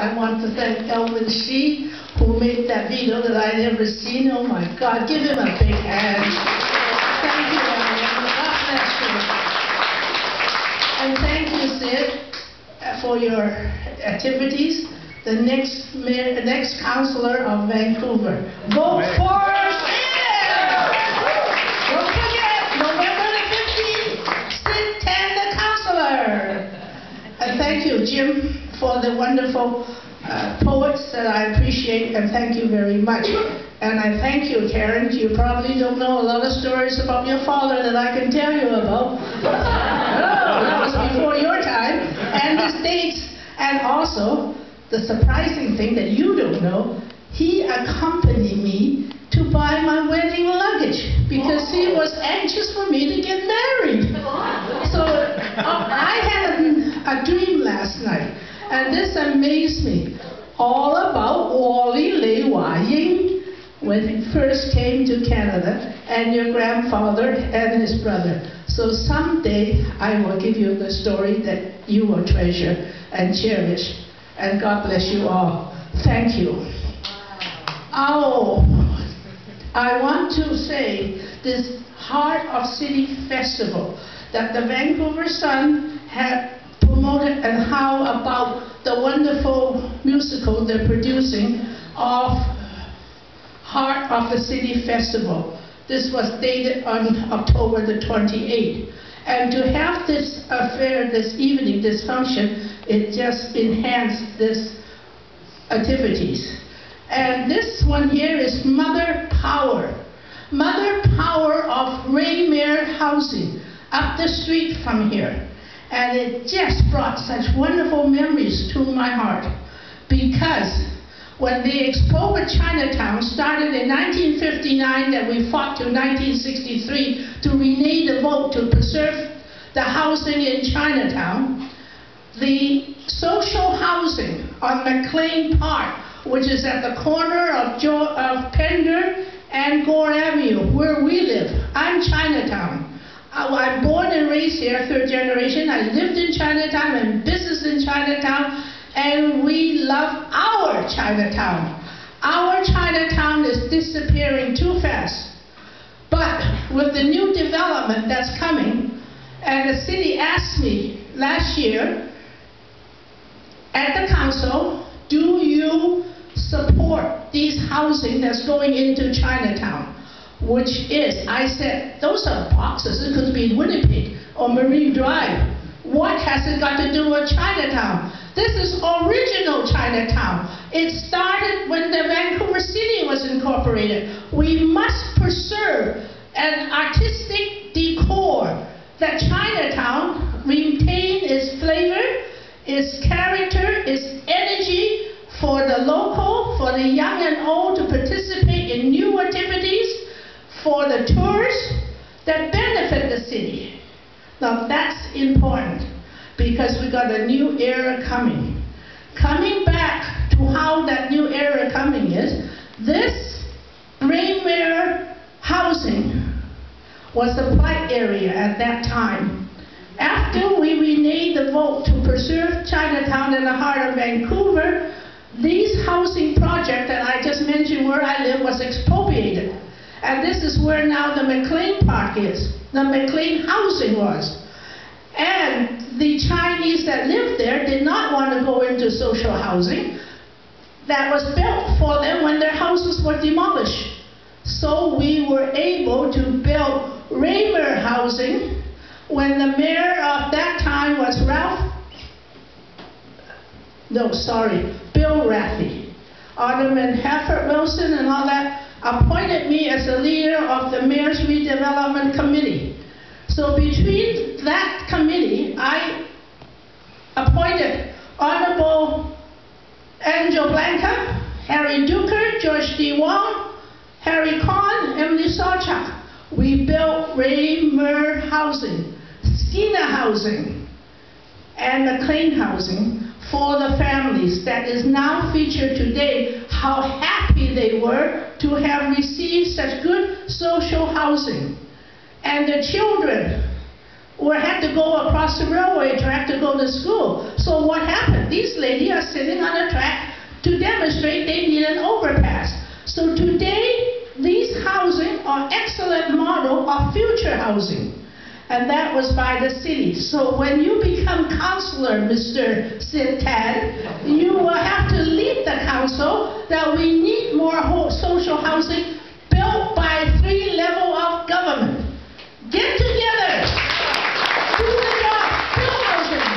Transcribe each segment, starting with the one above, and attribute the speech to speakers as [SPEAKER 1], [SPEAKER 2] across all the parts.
[SPEAKER 1] I want to thank Elvin Shee, who made that video that I never seen. Oh my God, give him a big hand. Thank you, Elvin. God bless you. And thank you, Sid, for your activities. The next councillor of Vancouver. Vote for Sid! Don't forget, November the 15th, Sid Tan, the councillor. And thank you, Jim, for the wonderful poets that I appreciate, and thank you very much. And I thank you, Karen. You probably don't know a lot of stories about your father that I can tell you about. That was before your time. And the States, and also the surprising thing that you don't know, he accompanied me to buy my wedding luggage because he was anxious for me to get married. So I had a dream last night, and this amazed me, all about Wally Lei Wah Ying when he first came to Canada, and your grandfather and his brother. So someday I will give you the story that you will treasure and cherish. And God bless you all. Thank you. Oh, I want to say this Heart of City Festival that the Vancouver Sun had promoted, and how about the wonderful musical they're producing of Heart of the City Festival. This was dated on October the 28th. And to have this affair this evening, this function, it just enhanced this activities. And this one here is Mother Power. Mother Power of Raymere Housing, up the street from here. And it just brought such wonderful memories to my heart, because when the Expo at Chinatown started in 1959, that we fought to 1963 to renege the vote to preserve the housing in Chinatown, the social housing on McLean Park, which is at the corner of Pender and Gore Avenue, where we live. I'm Chinatown. I'm born and raised here, third generation. I lived in Chinatown and business in Chinatown, and we love our Chinatown. Our Chinatown is disappearing too fast. But with the new development that's coming, and the city asked me last year at the council, do you support these housing that's going into Chinatown? Which is, I said, those are boxes. It could be Winnipeg or Marine Drive. What has it got to do with Chinatown? This is original Chinatown. It started when the Vancouver City was incorporated. We must preserve an artistic decor that Chinatown retain its flavor, its character, its energy for the local, for the young and old to participate in new activities, for the tourists that benefit the city. Now that's important, because we got a new era coming. Coming back to how that new era coming is, this Raymere housing was the blight area at that time. After we reneged the vote to preserve Chinatown in the heart of Vancouver, these housing project that I just mentioned where I live was expropriated. And this is where now the McLean Park is. The McLean housing was. And the Chinese that lived there did not want to go into social housing that was built for them when their houses were demolished. So we were able to build Raymere housing when the mayor of that time was Bill Raffy. Alderman Hafford Wilson and all that appointed me as the leader of the Mayor's Redevelopment Committee. So between that committee, I appointed Honorable Angel Blanca, Harry Duker, George D. Wong, Harry Kahn, Emily Sawchuk. We built Raymere housing, Skeena housing, and McLean housing for the families that is now featured today, how happy they were to have received such good social housing. And the children had to go across the railway track to go to school. So what happened? These ladies are sitting on a track So today, these housing are excellent model of future housing. And that was by the city. So when you become councillor, Mr. Sid Tan, you will have to lead the council that we need more social housing built by 3 levels of government. Get together. Do the job. Build housing.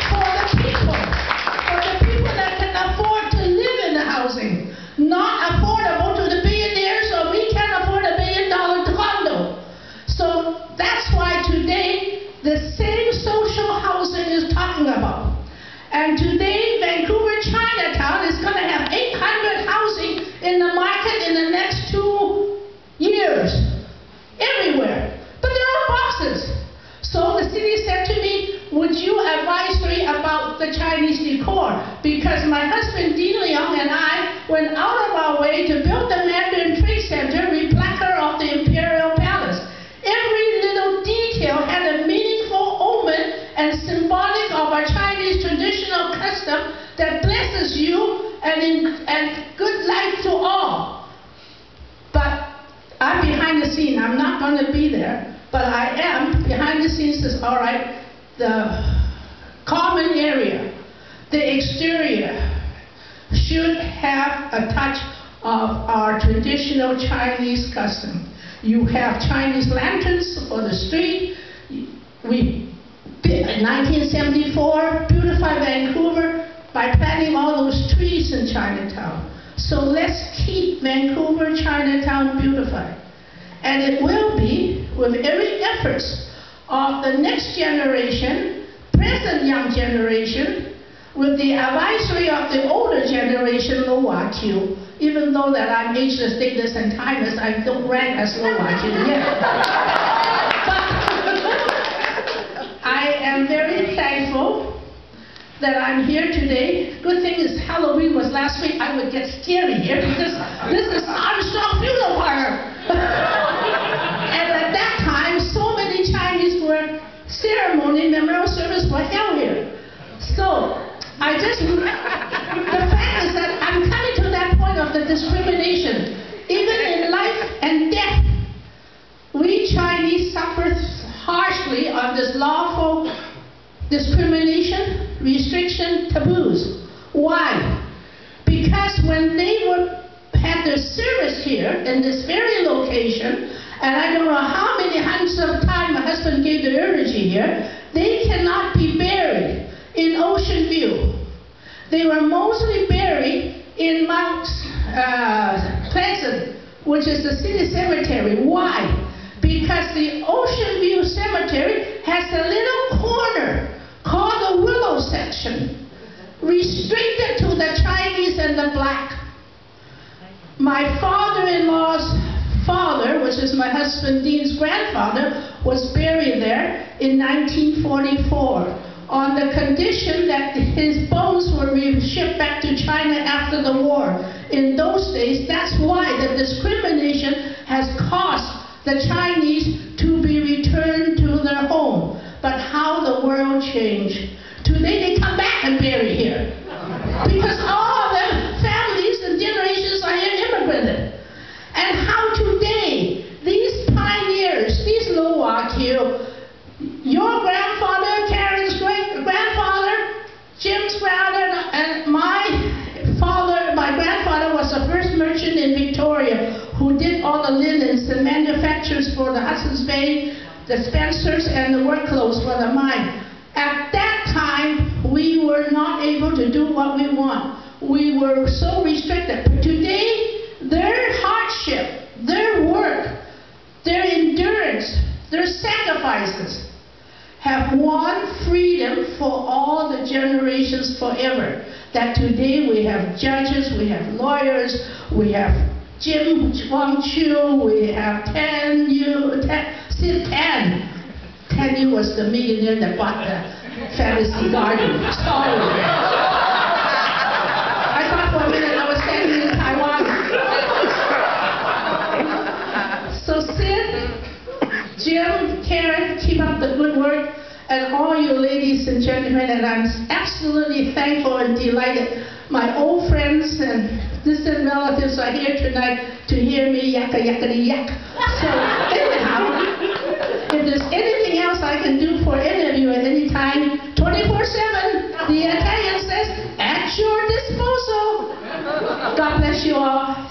[SPEAKER 1] For the people that can afford to live in the housing. Not affordable to the billionaires, or we can't afford a $1 billion condo. So that's why today the same social housing is talking about. And today Vancouver Chinatown is going to have 800 housing in the market in the next 2 years. Everywhere. But there are boxes. So the city said to me, would you advise me about the Chinese decor? Because my husband Dean Leong and I went out of our way to build the Mandarin Trade Center, replica of the Imperial Palace. Every little detail had a meaningful omen and symbolic of our Chinese traditional custom that blesses you and good life to all. But I'm behind the scene. I'm not going to be there. But I am behind the scenes. Says, all right, the common area, the exterior should have a touch of our traditional Chinese custom. You have Chinese lanterns for the street. We, in 1974, beautified Vancouver by planting all those trees in Chinatown. So let's keep Vancouver Chinatown beautified. And it will be with every effort of the next generation, present young generation, with the advisory of the older generation, low IQ. Even though that I'm ageless, dateless, and timeless, I don't rank as low IQ yet. But I am very thankful that I'm here today. Good thing is Halloween was last week. I would get scary here because this is Armstrong funeral parlor. And at that time, so many Chinese were ceremony, memorial service were held here. So the fact is that I'm coming to that point of the discrimination. Even in life and death, we Chinese suffer harshly on this lawful discrimination, restriction, taboos. Why? Because when they had their service here in this very location, and I don't know how many hundreds of times my husband gave the eulogy here, they cannot be buried in Ocean View. They were mostly buried in Mount Pleasant, which is the city cemetery. Why? Because the Ocean View Cemetery has a little corner called the Willow section, restricted to the Chinese and the black. My father-in-law's father, which is my husband Dean's grandfather, was buried there in 1944 on the condition that his bones were shipped back to China after the war. In those days, that's why the discrimination has caused the Chinese to be returned to their home. But how the world changed. Today they come back and bury here. Because all of them, families and generations are here immigrated. And how today, these pioneers, these low IQ, your grandfather, Karen's great-grandfather, Jim's grandfather, and my grandfather was the first merchant in Victoria who did all the linens and manufactures for the Hudson's Bay, the Spencers, and the work clothes for the mine. At that time, we were not able to do what we want. We were so restricted. But today, their hardship, their work, their endurance, their sacrifices have won freedom for all the generations forever. That today we have judges, we have lawyers, we have Jim Wang Chu, we have Sid Tan. Tan was the millionaire that bought the Fantasy Garden. Sorry. I thought for a minute I was standing in Taiwan. So Sid, Jim, Karen, keep up the good work. And all you ladies and gentlemen, and I'm absolutely thankful and delighted. My old friends, friends and distant relatives are here tonight to hear me yakka yakkity yak. So anyhow, if there's anything else I can do for any of you at any time, 24/7, the Italian says, at your disposal. God bless you all.